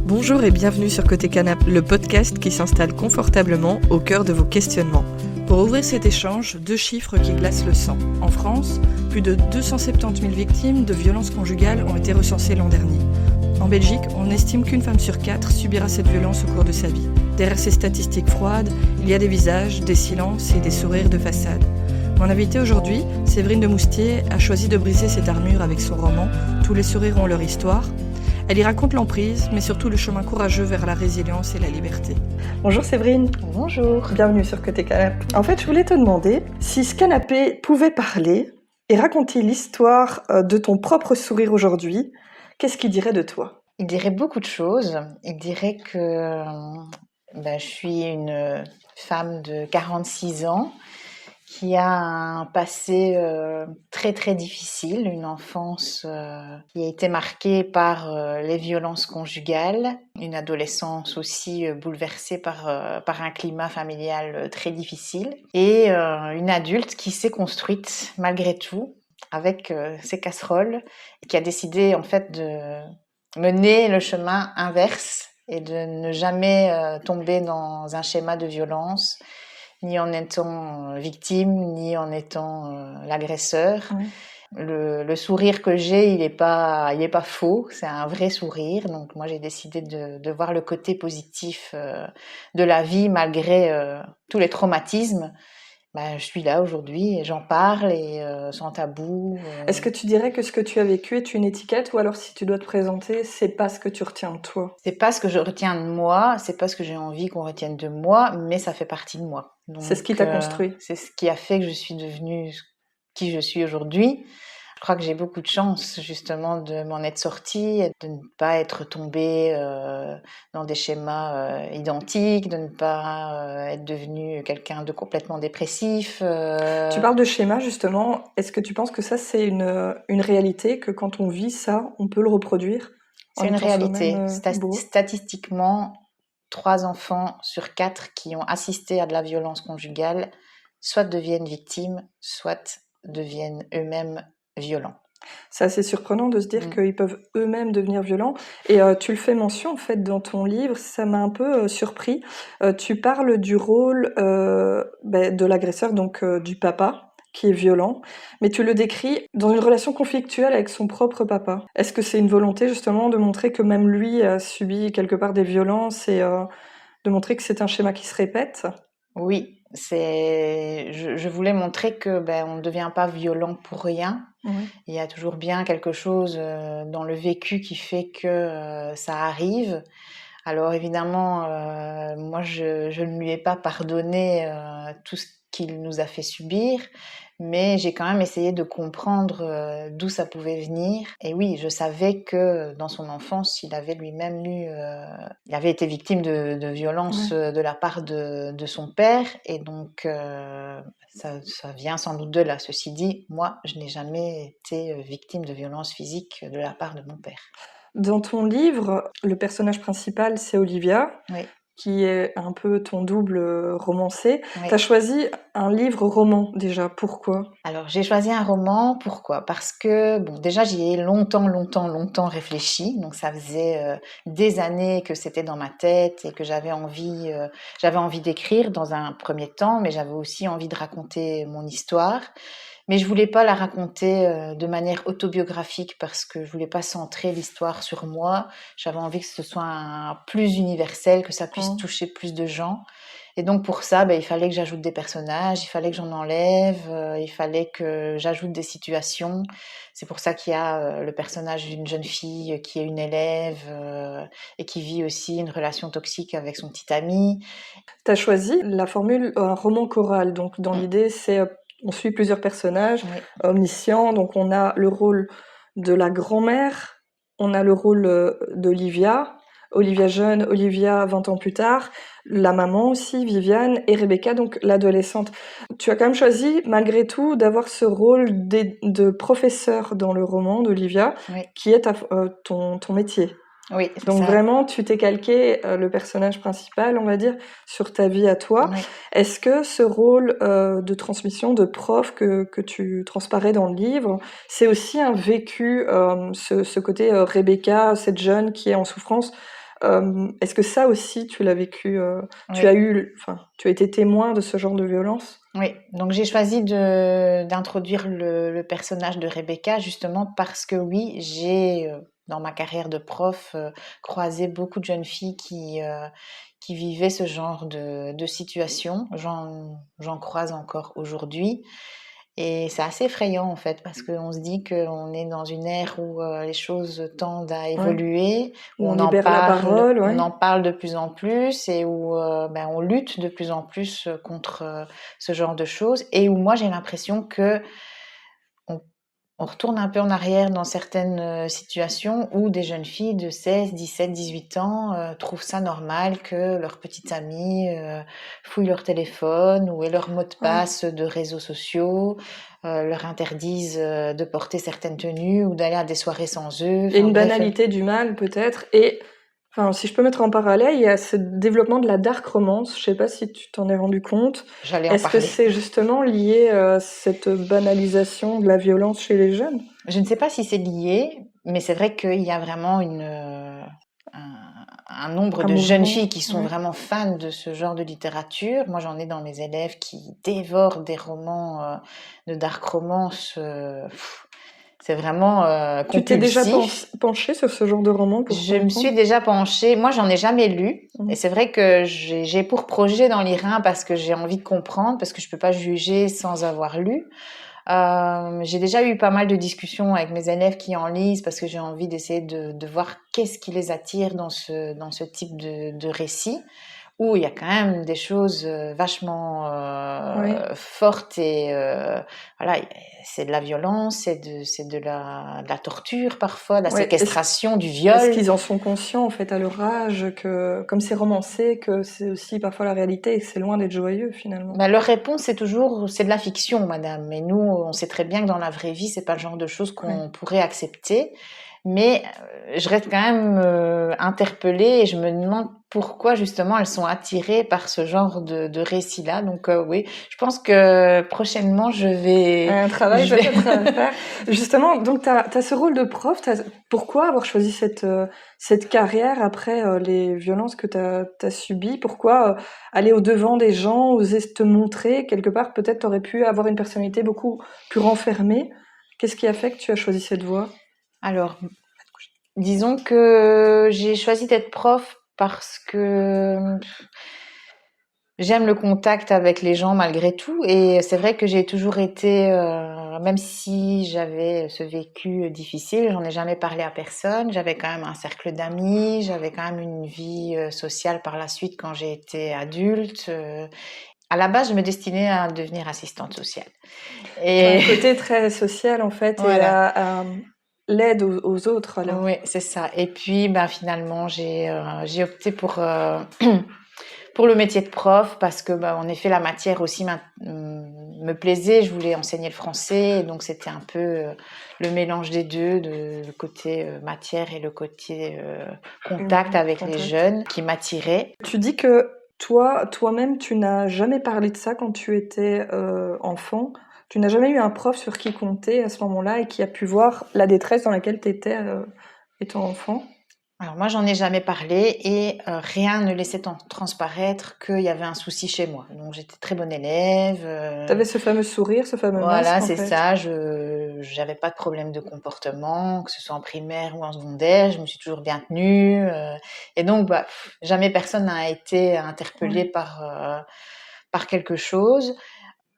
Bonjour et bienvenue sur Côté Canap, le podcast qui s'installe confortablement au cœur de vos questionnements. Pour ouvrir cet échange, 2 chiffres qui glacent le sang. En France, plus de 270 000 victimes de violences conjugales ont été recensées l'an dernier. En Belgique, on estime qu'une femme sur 4 subira cette violence au cours de sa vie. Derrière ces statistiques froides, il y a des visages, des silences et des sourires de façade. Mon invitée aujourd'hui, Séverine de Moustier, a choisi de briser cette armure avec son roman « Tous les sourires ont leur histoire ». Elle y raconte l'emprise, mais surtout le chemin courageux vers la résilience et la liberté. Bonjour Séverine. Bonjour. Bienvenue sur Côté Canap. En fait, je voulais te demander si ce canapé pouvait parler et raconter l'histoire de ton propre sourire aujourd'hui, qu'est-ce qu'il dirait de toi ? Il dirait beaucoup de choses. Il dirait que je suis une femme de 46 ans qui a un passé très très difficile, une enfance qui a été marquée par les violences conjugales, une adolescence aussi bouleversée par un climat familial très difficile, et une adulte qui s'est construite malgré tout avec ses casseroles, et qui a décidé en fait de mener le chemin inverse et de ne jamais tomber dans un schéma de violence, ni en étant victime, ni en étant l'agresseur. Oui. Le sourire que j'ai, il est pas faux, c'est un vrai sourire. Donc moi, j'ai décidé de voir le côté positif de la vie malgré tous les traumatismes. Je suis là aujourd'hui et j'en parle et sans tabou. Est-ce que tu dirais que ce que tu as vécu est une étiquette, ou alors si tu dois te présenter, c'est pas ce que tu retiens de toi ? C'est pas ce que je retiens de moi, c'est pas ce que j'ai envie qu'on retienne de moi, mais ça fait partie de moi. Donc, c'est ce qui t'a construit. C'est ce qui a fait que je suis devenue qui je suis aujourd'hui. Je crois que j'ai beaucoup de chance justement de m'en être sortie, de ne pas être tombée dans des schémas identiques, de ne pas être devenue quelqu'un de complètement dépressif. Tu parles de schéma justement, est-ce que tu penses que ça c'est une réalité, que quand on vit ça, on peut le reproduire ? C'est une réalité. Statistiquement, 3 enfants sur 4 qui ont assisté à de la violence conjugale soit deviennent victimes, soit deviennent eux-mêmes violents. C'est assez surprenant de se dire qu'ils peuvent eux-mêmes devenir violents. Et tu le fais mention, en fait, dans ton livre, ça m'a un peu surpris. Tu parles du rôle de l'agresseur, donc du papa, qui est violent, mais tu le décris dans une relation conflictuelle avec son propre papa. Est-ce que c'est une volonté, justement, de montrer que même lui a subi quelque part des violences et de montrer que c'est un schéma qui se répète ? Oui. Je voulais montrer que on ne devient pas violent pour rien. Oui. Il y a toujours bien quelque chose dans le vécu qui fait que ça arrive. Alors évidemment, moi je ne lui ai pas pardonné tout ce qu'il nous a fait subir, mais j'ai quand même essayé de comprendre d'où ça pouvait venir. Et oui, je savais que dans son enfance, il avait lui-même il avait été victime de violences de la part de son père, et donc ça vient sans doute de là. Ceci dit, moi, je n'ai jamais été victime de violences physiques de la part de mon père. Dans ton livre, le personnage principal, c'est Olivia, qui est un peu ton double romancé. Tu as choisi un livre-roman déjà, pourquoi ? Alors, j'ai choisi un roman, pourquoi ? Parce que, déjà, j'y ai longtemps réfléchi. Donc, ça faisait des années que c'était dans ma tête et que j'avais envie d'écrire dans un premier temps, mais j'avais aussi envie de raconter mon histoire. Mais je voulais pas la raconter de manière autobiographique parce que je voulais pas centrer l'histoire sur moi. J'avais envie que ce soit plus universel, que ça puisse toucher plus de gens. Et donc pour ça, il fallait que j'ajoute des personnages, il fallait que j'en enlève, il fallait que j'ajoute des situations. C'est pour ça qu'il y a le personnage d'une jeune fille qui est une élève et qui vit aussi une relation toxique avec son petit ami. Tu as choisi la formule un roman choral. Donc dans l'idée, c'est... on suit plusieurs personnages omniscients, donc on a le rôle de la grand-mère, on a le rôle d'Olivia, Olivia jeune, Olivia 20 ans plus tard, la maman aussi, Viviane, et Rebecca, donc l'adolescente. Tu as quand même choisi, malgré tout, d'avoir ce rôle de professeur dans le roman d'Olivia, qui est ton métier. Oui, donc ça. Vraiment, tu t'es calqué le personnage principal, on va dire, sur ta vie à toi. Oui. Est-ce que ce rôle de transmission, de prof que tu transparais dans le livre, c'est aussi un vécu, ce côté Rebecca, cette jeune qui est en souffrance, Est-ce que ça aussi, tu l'as vécu, Oui. tu as été témoin de ce genre de violence? Oui, donc j'ai choisi d'introduire le personnage de Rebecca justement parce que oui, j'ai dans ma carrière de prof croisé beaucoup de jeunes filles qui vivaient ce genre de situation. J'en croise encore aujourd'hui. Et c'est assez effrayant en fait, parce qu'on se dit qu'on est dans une ère où les choses tendent à Ouais. évoluer, Où on libère la parole, ouais. on en parle de plus en plus et où on lutte de plus en plus contre ce genre de choses. Et où moi j'ai l'impression que on, on retourne un peu en arrière dans certaines situations où des jeunes filles de 16, 17, 18 ans trouvent ça normal que leurs petites amies fouillent leur téléphone ou aient leur mot de Ouais. passe de réseaux sociaux, leur interdisent de porter certaines tenues ou d'aller à des soirées sans eux. Et Enfin une bref. banalité du mal peut-être. Et enfin, si je peux mettre en parallèle, il y a ce développement de la dark romance. Je sais pas si tu t'en es rendu compte. J'allais en Est-ce que parler. c'est justement lié à cette banalisation de la violence chez les jeunes? Je ne sais pas si c'est lié, mais c'est vrai qu'il y a vraiment un nombre Un de jeunes mouvement? filles qui sont Ouais. vraiment fans de ce genre de littérature. Moi, j'en ai dans mes élèves qui dévorent des romans de dark romance. C'est vraiment Tu t'es déjà compulsif. penchée sur ce genre de roman pour Je me comprendre? suis déjà penchée. Moi, j'en ai jamais lu. Et Mmh. c'est vrai que j'ai pour projet d'en lire un parce que j'ai envie de comprendre, parce que je peux pas juger sans avoir lu. J'ai déjà eu pas mal de discussions avec mes élèves qui en lisent parce que j'ai envie d'essayer de voir qu'est-ce qui les attire dans ce type de récit où il y a quand même des choses vachement Oui. fortes et voilà, c'est de la violence, c'est de la torture parfois, de la Ouais. séquestration, du Est-ce viol. qu'ils en sont conscients, en fait, à leur âge, que comme c'est romancé, que c'est aussi parfois la réalité et que c'est loin d'être joyeux, finalement? Bah, leur réponse, c'est toujours, c'est de la fiction, madame. Mais nous, on sait très bien que dans la vraie vie, c'est pas le genre de choses Ouais. qu'on pourrait accepter. Mais je reste quand même interpellée et je me demande pourquoi justement elles sont attirées par ce genre de récit-là. Donc oui, je pense que prochainement, Un travail je vais. peut-être à faire. Justement, donc tu as ce rôle de prof. Pourquoi avoir choisi cette carrière après les violences que tu as subies? Pourquoi aller au-devant des gens, oser te montrer? Quelque part, peut-être tu aurais pu avoir une personnalité beaucoup plus renfermée. Qu'est-ce qui a fait que tu as choisi cette voie? Alors, disons que j'ai choisi d'être prof parce que j'aime le contact avec les gens malgré tout et c'est vrai que j'ai toujours été, même si j'avais ce vécu difficile, j'en ai jamais parlé à personne. J'avais quand même un cercle d'amis, j'avais quand même une vie sociale par la suite quand j'ai été adulte. À la base, je me destinais à devenir assistante sociale. Et Un côté très social, en fait, et voilà. à l'aide aux autres, alors. Oui, c'est ça. Et puis, ben, finalement, j'ai opté pour le métier de prof parce que, bah, en effet, la matière aussi me plaisait. Je voulais enseigner le français, et donc c'était un peu le mélange des deux, le côté matière et le côté contact avec les Contact. jeunes qui m'attirait. Tu dis que toi-même, tu n'as jamais parlé de ça quand tu étais enfant. Tu n'as jamais eu un prof sur qui compter à ce moment-là et qui a pu voir la détresse dans laquelle tu étais étant enfant. Alors moi, j'en ai jamais parlé et rien ne laissait transparaître qu'il y avait un souci chez moi. Donc j'étais très bonne élève. Tu avais ce fameux sourire, ce fameux Voilà, masque, en c'est fait. ça. J'avais pas de problème de comportement, que ce soit en primaire ou en secondaire. Je me suis toujours bien tenue. Et donc, bah, jamais personne n'a été interpellé Ouais. par quelque chose.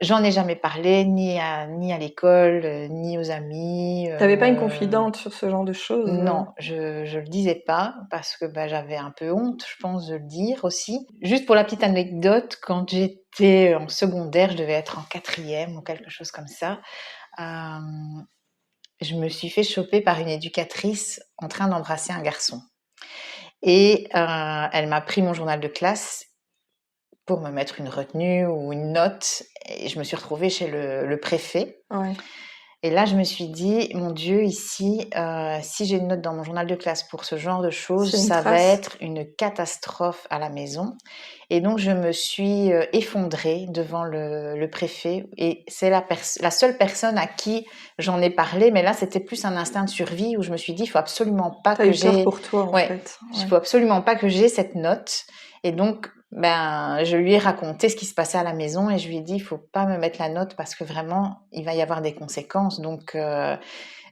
J'en ai jamais parlé, ni à l'école, ni aux amis. T'avais pas une confidente sur ce genre de choses Non, je le disais pas parce que bah, j'avais un peu honte, je pense, de le dire aussi. Juste pour la petite anecdote, quand j'étais en secondaire, je devais être en quatrième ou quelque chose comme ça. Euh, je me suis fait choper par une éducatrice en train d'embrasser un garçon. Et elle m'a pris mon journal de classe pour me mettre une retenue ou une note. Et je me suis retrouvée chez le préfet. Ouais. Et là, je me suis dit, mon Dieu, ici, si j'ai une note dans mon journal de classe pour ce genre de choses, C'est une ça va trace. être une catastrophe à la maison. Et donc, je me suis effondrée devant le préfet. Et c'est la seule personne à qui j'en ai parlé. Mais là, c'était plus un instinct de survie où je me suis dit, il faut absolument pas T'as que eu peur j'ai... pour toi, en Ouais, fait. il Ouais. faut absolument pas que j'ai cette note. Et donc, je lui ai raconté ce qui se passait à la maison et je lui ai dit, il faut pas me mettre la note parce que vraiment, il va y avoir des conséquences. Donc,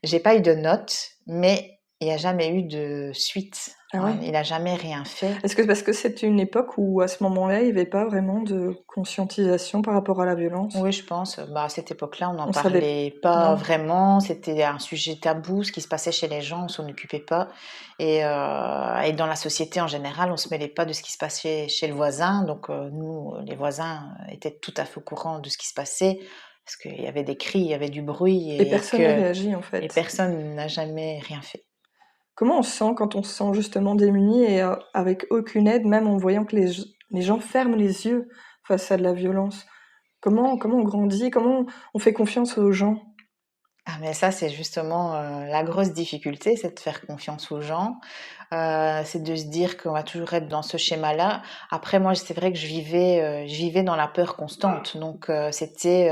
j'ai pas eu de note, mais il n'y a jamais eu de suite. Ah ouais. Il a jamais rien fait. Est-ce que c'est parce que c'était une époque où, à ce moment-là, il n'y avait pas vraiment de conscientisation par rapport à la violence? Oui, je pense. À cette époque-là, on n'en On savait parlait pas non. vraiment. C'était un sujet tabou, ce qui se passait chez les gens, on s'en occupait pas. Et dans la société en général, on se mêlait pas de ce qui se passait chez le voisin. Donc nous, les voisins étaient tout à fait au courant de ce qui se passait parce qu'il y avait des cris, il y avait du bruit Et personne n'a réagi, en et fait. personne n'a jamais rien fait. Comment on se sent quand on se sent justement démuni et avec aucune aide, même en voyant que les gens ferment les yeux face à de la violence? Comment on grandit? Comment on fait confiance aux gens? Ah mais ça, c'est justement la grosse difficulté, c'est de faire confiance aux gens. C'est de se dire qu'on va toujours être dans ce schéma-là. Après, moi, c'est vrai que je vivais dans la peur constante. Donc, c'était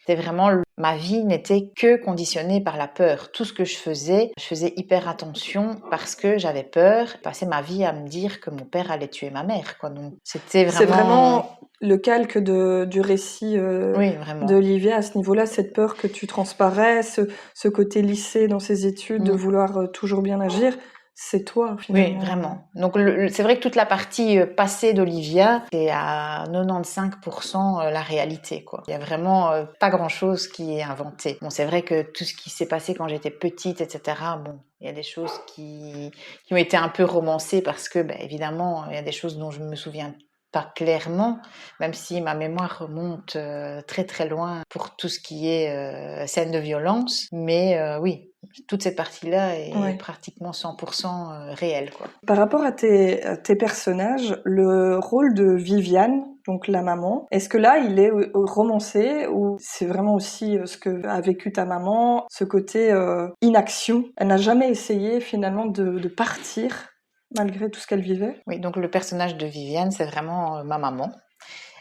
vraiment ma vie n'était que conditionnée par la peur. Tout ce que je faisais hyper attention parce que j'avais peur. Je passais ma vie à me dire que mon père allait tuer ma mère, quoi. Donc, c'était C'est vraiment... vraiment le calque du récit Oui, vraiment. d'Olivier à ce niveau-là, cette peur que tu transparais, ce côté lycée dans ses études, de vouloir toujours bien agir, c'est toi finalement. Oui, vraiment. Donc c'est vrai que toute la partie passée d'Olivia, c'est à 95% la réalité, quoi. Il y a vraiment pas grand-chose qui est inventé. Bon, c'est vrai que tout ce qui s'est passé quand j'étais petite, etc., bon, il y a des choses qui ont été un peu romancées parce que, évidemment, il y a des choses dont je me souviens pas clairement, même si ma mémoire remonte très très loin pour tout ce qui est scène de violence. Mais oui, toute cette partie-là est pratiquement 100% réelle, quoi. Par rapport à tes personnages, le rôle de Viviane, donc la maman, est-ce que là, il est romancé ou c'est vraiment aussi ce que a vécu ta maman, ce côté inaction? Elle n'a jamais essayé finalement de partir malgré tout ce qu'elle vivait? Oui, donc le personnage de Viviane, c'est vraiment ma maman.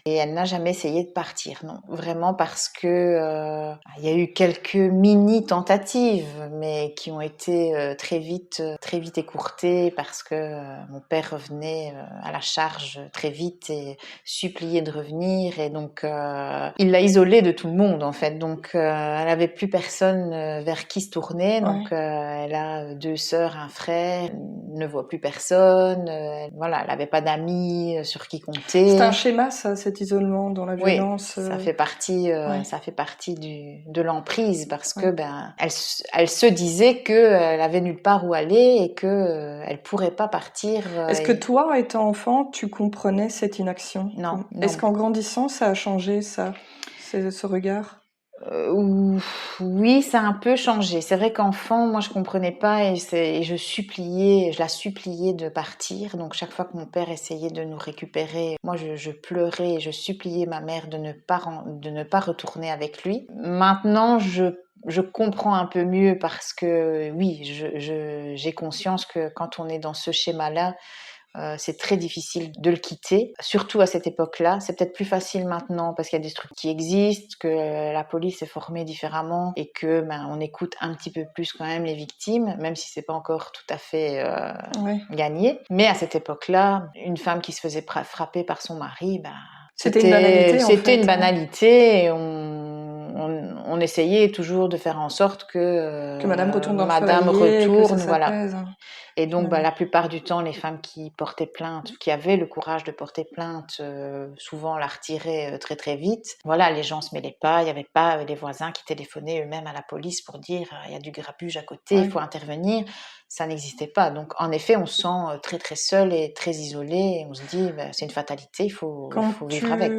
Et elle n'a jamais essayé de partir, non. Vraiment parce que il y a eu quelques mini tentatives, mais qui ont été très vite écourtées parce que mon père revenait à la charge très vite et suppliait de revenir. Et donc il l'a isolée de tout le monde en fait. Donc elle avait plus personne vers qui se tourner. Donc elle a 2 sœurs, un frère, ne voit plus personne. Voilà, elle avait pas d'amis sur qui compter. C'est un schéma, ça, cet isolement dans la violence. Oui, ça fait partie de l'emprise parce que elle se disait qu'elle avait nulle part où aller et que elle pourrait pas partir. Est-ce que toi, étant enfant, tu comprenais cette inaction? Non. Est-ce qu'en grandissant, ça a changé, ça, ce regard? Oui, ça a un peu changé. C'est vrai qu'enfant, moi, je comprenais pas et je la suppliais de partir. Donc, chaque fois que mon père essayait de nous récupérer, moi, je pleurais et je suppliais ma mère de ne pas retourner avec lui. Maintenant, je comprends un peu mieux parce que, oui, j'ai conscience que quand on est dans ce schéma-là, c'est très difficile de le quitter, surtout à cette époque-là. C'est peut-être plus facile maintenant parce qu'il y a des trucs qui existent, que la police est formée différemment et que on écoute un petit peu plus quand même les victimes, même si c'est pas encore tout à fait gagné. Mais à cette époque-là, une femme qui se faisait frapper par son mari, c'était une banalité. C'était une banalité et on essayait toujours de faire en sorte que Madame retourne dans Madame le foyer, retourne, que ça voilà. s'apaise. Et donc, la plupart du temps, les femmes qui portaient plainte, qui avaient le courage de porter plainte, souvent la retiraient très très vite. Voilà, les gens se mêlaient pas, il y avait pas les voisins qui téléphonaient eux-mêmes à la police pour dire il y a du grabuge à côté, il faut intervenir. Ça n'existait pas. Donc, en effet, on se sent très très seul et très isolé. Et on se dit c'est une fatalité, il faut vivre avec.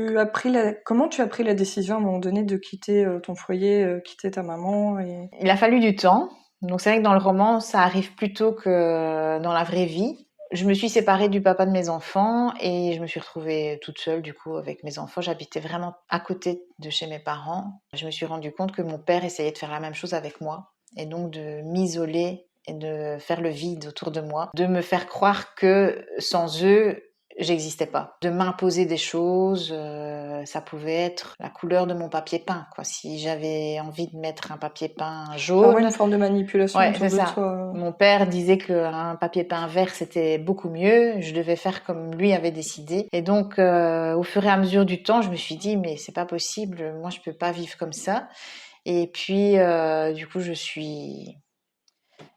Comment tu as pris la décision à un moment donné de quitter ton foyer, quitter ta maman Il a fallu du temps. Donc c'est vrai que dans le roman, ça arrive plus tôt que dans la vraie vie. Je me suis séparée du papa de mes enfants et je me suis retrouvée toute seule du coup avec mes enfants. J'habitais vraiment à côté de chez mes parents. Je me suis rendu compte que mon père essayait de faire la même chose avec moi et donc de m'isoler et de faire le vide autour de moi, de me faire croire que sans eux, j'existais pas. De m'imposer des choses, ça pouvait être la couleur de mon papier peint, quoi. Si j'avais envie de mettre un papier peint Vraiment une jaune, forme de manipulation ouais, autour c'est de ça. toi. Mon père disait qu'un papier peint vert, c'était beaucoup mieux. Je devais faire comme lui avait décidé. Et donc, au fur et à mesure du temps, je me suis dit, mais c'est pas possible. Moi, je peux pas vivre comme ça. Et puis, du coup,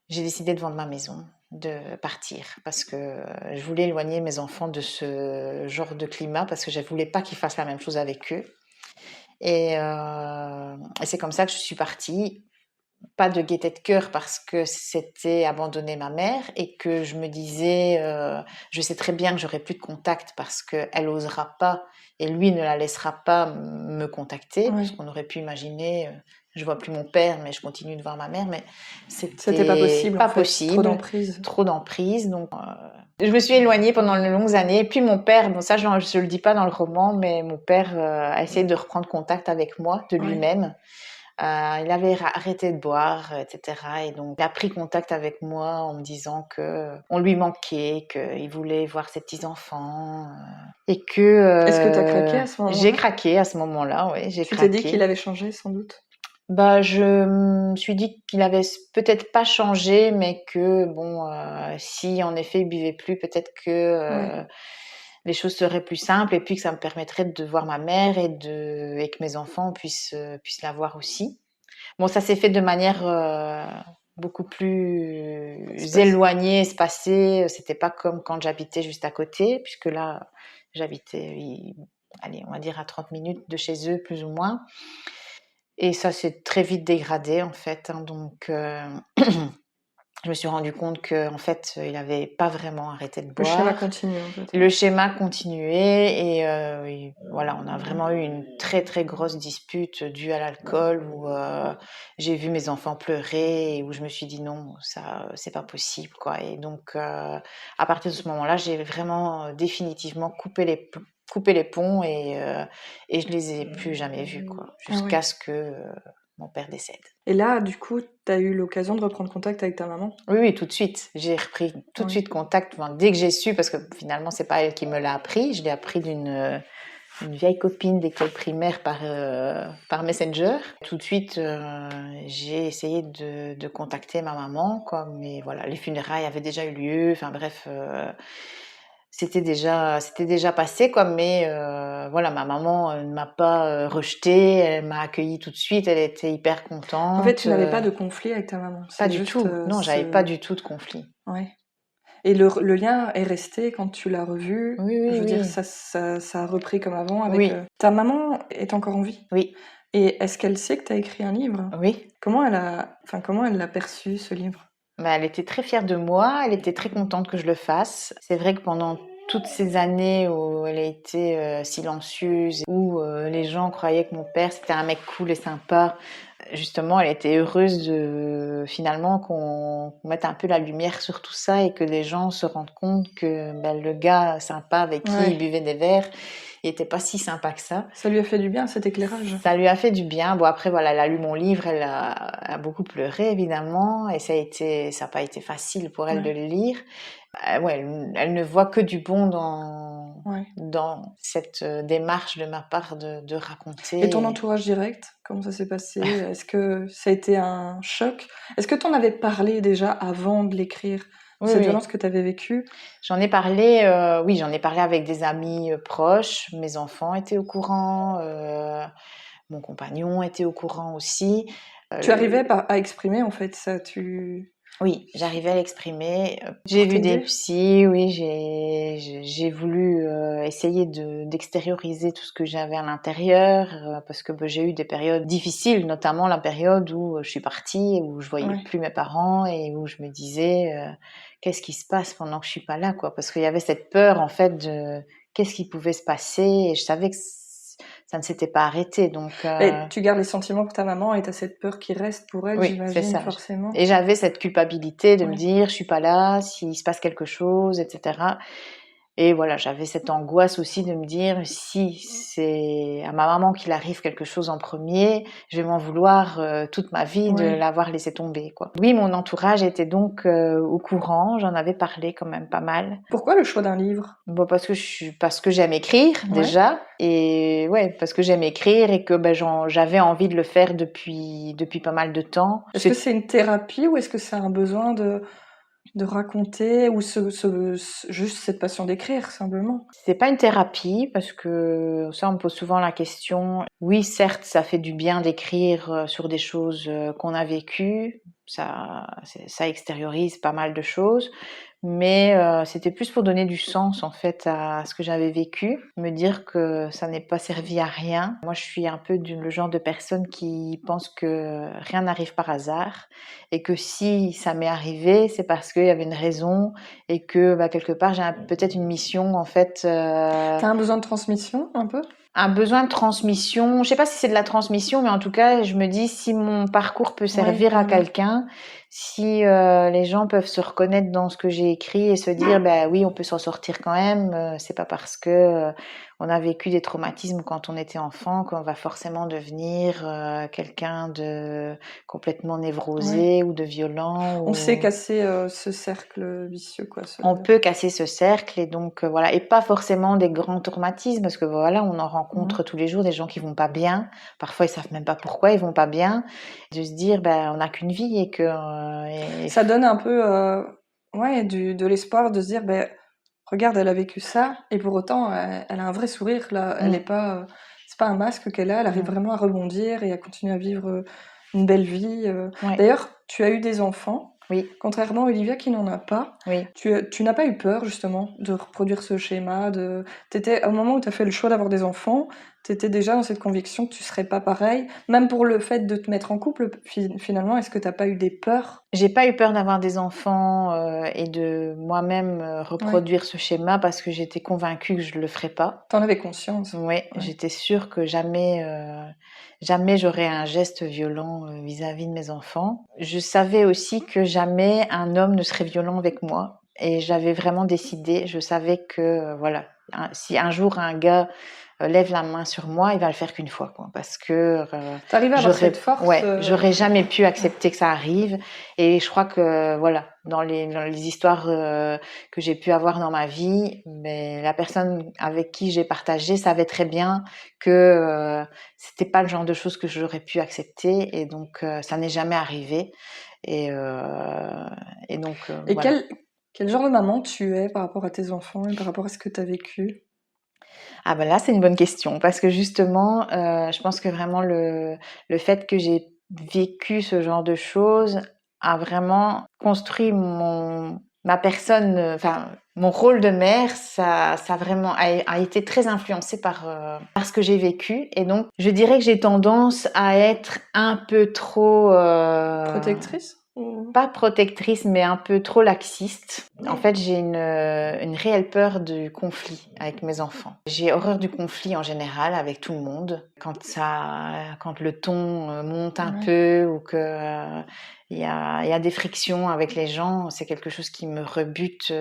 j'ai décidé de vendre ma maison, de partir, parce que je voulais éloigner mes enfants de ce genre de climat, parce que je voulais pas qu'ils fassent la même chose avec eux. Et c'est comme ça que je suis partie. Pas de gaieté de cœur parce que c'était abandonner ma mère et que je me disais, je sais très bien que j'aurai plus de contact parce qu'elle osera pas et lui ne la laissera pas me contacter, Ouais. parce qu'on aurait pu imaginer, je vois plus mon père mais je continue de voir ma mère, mais C'était pas possible, pas en fait. possible, Trop d'emprise. donc je me suis éloignée pendant de longues années. Et puis mon père, bon ça je le dis pas dans le roman, mais mon père a essayé de reprendre contact avec moi de lui-même. Il avait arrêté de boire, etc. Et donc, il a pris contact avec moi en me disant que on lui manquait, qu'il voulait voir ses petits-enfants, et que Est-ce que tu as craqué à ce j'ai moment-là? craqué à ce moment-là, oui, j'ai Tu t'es dit qu'il craqué. avait changé, sans doute? Bah, je me suis dit qu'il avait peut-être pas changé, mais que bon, si en effet il buvait plus, peut-être que Ouais. les choses seraient plus simples et puis que ça me permettrait de voir ma mère et que mes enfants puissent la voir aussi. Bon, ça s'est fait de manière beaucoup plus éloignée, espacée. C'était pas comme quand j'habitais juste à côté, puisque là, j'habitais, allez, on va dire à 30 minutes de chez eux, plus ou moins. Et ça s'est très vite dégradé, en fait. Hein, donc, je me suis rendu compte qu'en fait, il n'avait pas vraiment arrêté de Le schéma boire. continue, en fait. Le schéma continuait et voilà, on a vraiment eu une très très grosse dispute due à l'alcool où j'ai vu mes enfants pleurer et où je me suis dit non, ça c'est pas possible quoi. Et donc à partir de ce moment-là, j'ai vraiment définitivement coupé les ponts et je les ai plus jamais vus quoi, Ah jusqu'à ouais. ce que mon père décède. Et là, du coup, tu as eu l'occasion de reprendre contact avec ta maman? Oui, oui, tout de suite. J'ai repris tout de Ouais. suite contact. Enfin, dès que j'ai su, parce que finalement, c'est pas elle qui me l'a appris, je l'ai appris d'une une vieille copine d'école primaire par Messenger. Tout de suite, j'ai essayé de contacter ma maman, quoi, mais voilà, les funérailles avaient déjà eu lieu. Enfin bref, c'était déjà passé, quoi. Mais voilà, ma maman ne m'a pas rejetée, elle m'a accueillie tout de suite. Elle était hyper En fait, contente. tu n'avais pas de conflit avec ta maman. Pas C'est du juste tout. Non, j'avais pas du tout de conflit. Ouais. Et le lien est resté quand tu l'as revue. Oui, Je oui, veux dire, oui. ça a repris comme avant avec. Oui, Ta maman est encore en vie. oui, Et est-ce qu'elle sait que tu as écrit un livre? oui. Comment elle l'a perçu, ce livre? Bah, elle était très fière de moi, elle était très contente que je le fasse. C'est vrai que pendant toutes ces années où elle a été silencieuse, où les gens croyaient que mon père c'était un mec cool et sympa, justement, elle était heureuse de finalement qu'on mette un peu la lumière sur tout ça et que les gens se rendent compte que ben, le gars sympa avec qui il Ouais. buvait des verres, il était pas si sympa que ça. Ça lui a fait du bien, cet éclairage. Ça lui a fait du bien. Bon, après, voilà, elle a lu mon livre, a beaucoup pleuré, évidemment, et ça a pas été facile pour elle de Ouais. le lire. Ouais, elle ne voit que du bon Ouais. dans cette démarche de ma part de raconter. Et ton entourage direct, comment ça s'est passé? Est-ce que ça a été un choc? Est-ce que tu en avais parlé déjà avant de l'écrire, de Oui, cette oui. violence que tu avais vécue? J'en ai parlé, oui, j'en ai parlé avec des amis proches. Mes enfants étaient au courant, mon compagnon était au courant aussi. Tu Le- arrivais à exprimer, en fait, ça, Oui, j'arrivais à l'exprimer. J'ai pour vu des t'aider? psys, oui, j'ai voulu essayer d'extérioriser tout ce que j'avais à l'intérieur parce que bah, j'ai eu des périodes difficiles, notamment la période où je suis partie, où je voyais Ouais. plus mes parents et où je me disais qu'est-ce qui se passe pendant que je suis pas là, quoi, parce qu'il y avait cette peur en fait de qu'est-ce qui pouvait se passer et je savais que ça ça ne s'était pas arrêté. Donc, Et tu gardes les sentiments pour ta maman et tu as cette peur qui reste pour elle, oui, j'imagine, c'est ça. forcément. Et j'avais cette culpabilité de me Ouais. dire, je suis pas là, s'il se passe quelque chose, etc. Et voilà, j'avais cette angoisse aussi de me dire, si c'est à ma maman qu'il arrive quelque chose en premier, je vais m'en vouloir toute ma vie de Ouais. l'avoir laissé tomber, quoi. Oui, mon entourage était donc au courant, j'en avais parlé quand même pas mal. Pourquoi le choix d'un livre? Bon, parce que j'aime écrire Ouais. déjà, et ouais, parce que j'aime écrire et que j'avais envie de le faire depuis pas mal de temps. Est-ce que c'est une thérapie ou est-ce que c'est un besoin de raconter ou juste cette passion d'écrire, simplement? C'est pas une thérapie parce que ça, on me pose souvent la question. Oui, certes, ça fait du bien d'écrire sur des choses qu'on a vécues. Ça extériorise pas mal de choses. Mais c'était plus pour donner du sens en fait à ce que j'avais vécu, me dire que ça n'est pas servi à rien. Moi, je suis un peu le genre de personne qui pense que rien n'arrive par hasard et que si ça m'est arrivé, c'est parce qu'il y avait une raison et que quelque part j'ai peut-être une mission en fait. T'as un besoin de transmission, un peu? Un besoin de transmission. Je sais pas si c'est de la transmission, mais en tout cas, je me dis si mon parcours peut servir à quelqu'un, si les gens peuvent se reconnaître dans ce que j'ai écrit et se dire, bah oui, on peut s'en sortir quand même. C'est pas parce que on a vécu des traumatismes quand on était enfant qu'on va forcément devenir quelqu'un de complètement névrosé ou de violent. On sait casser ce cercle vicieux, quoi. On peut casser ce cercle et donc voilà, et pas forcément des grands traumatismes parce que voilà, on en rencontre tous les jours des gens qui vont pas bien. Parfois, ils savent même pas pourquoi ils vont pas bien. De se dire, on n'a qu'une vie et que ça donne un peu, de l'espoir de se dire, regarde, elle a vécu ça et pour autant, elle a un vrai sourire là. Elle est pas, c'est pas un masque qu'elle a. Elle arrive vraiment à rebondir et à continuer à vivre une belle vie. Ouais. D'ailleurs, tu as eu des enfants. Oui. Contrairement à Olivia qui n'en a pas, Oui. Tu n'as pas eu peur justement de reproduire ce schéma. T'étais, au moment où tu as fait le choix d'avoir des enfants, tu étais déjà dans cette conviction que tu serais pas pareil. Même pour le fait de te mettre en couple, finalement, est-ce que tu n'as pas eu des peurs? J'ai pas eu peur d'avoir des enfants et de moi-même reproduire ce schéma parce que j'étais convaincue que je le ferais pas. T'en avais conscience? Oui, j'étais sûre que jamais j'aurais un geste violent vis-à-vis de mes enfants. Je savais aussi que jamais un homme ne serait violent avec moi. Et j'avais vraiment décidé, je savais que voilà, si un jour un gars lève la main sur moi, il va le faire qu'une fois, quoi, parce que t'arrives à avoir cette force. J'aurais jamais pu accepter que ça arrive. Et je crois que voilà, dans les histoires que j'ai pu avoir dans ma vie, mais la personne avec qui j'ai partagé savait très bien que c'était pas le genre de choses que j'aurais pu accepter, et donc ça n'est jamais arrivé. Et donc et voilà. Quel genre de maman tu es par rapport à tes enfants et par rapport à ce que tu as vécu? Ah là, c'est une bonne question parce que justement, je pense que vraiment le fait que j'ai vécu ce genre de choses a vraiment construit ma personne, enfin mon rôle de mère, ça vraiment a été très influencé par ce que j'ai vécu, et donc je dirais que j'ai tendance à être un peu trop Protectrice? Pas protectrice, mais un peu trop laxiste. En fait, j'ai une réelle peur du conflit avec mes enfants. J'ai horreur du conflit en général avec tout le monde. Quand le ton monte un peu ou que il y a des frictions avec les gens, c'est quelque chose qui me rebute